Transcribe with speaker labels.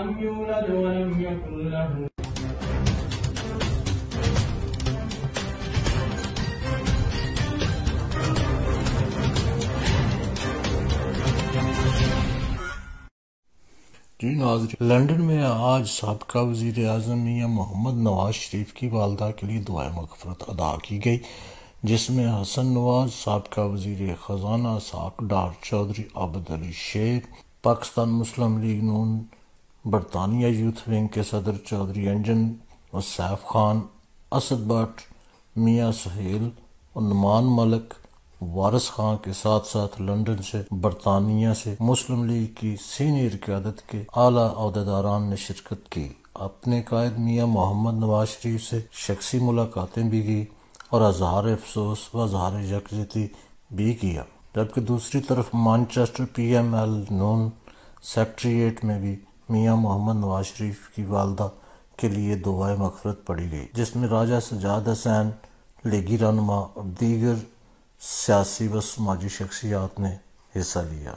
Speaker 1: لم يولد ولم يكن له
Speaker 2: جی ناظرین، لندن میں آج سابقہ وزیر اعظم میاں محمد نواز شریف کی والدہ کے لیے دعائے مغفرت ادا کی گئی، جس میں حسن نواز، سابقہ وزیر خزانہ اسحاق ڈار چودھری، عابد علی شیر، پاکستان مسلم لیگ نون برطانیہ یوتھ ونگ کے صدر چودھری انجن و سیف خان، اسد بٹ، میاں سہیل اور نعمان ملک، وارث خان کے ساتھ ساتھ لندن سے برطانیہ سے مسلم لیگ کی سینئر قیادت کے اعلیٰ عہدیداران نے شرکت کی۔ اپنے قائد میاں محمد نواز شریف سے شخصی ملاقاتیں بھی کی اور اظہار افسوس و اظہار یکجہتی بھی کیا، جبکہ دوسری طرف مانچسٹر پی ایم ایل نون سیکریٹریٹ میں بھی میاں محمد نواز شریف کی والدہ کے لیے دعائے مغفرت پڑھی گئی، جس میں راجہ سجاد حسین، لیگی رہنما اور دیگر سیاسی و سماجی شخصیات نے حصہ لیا۔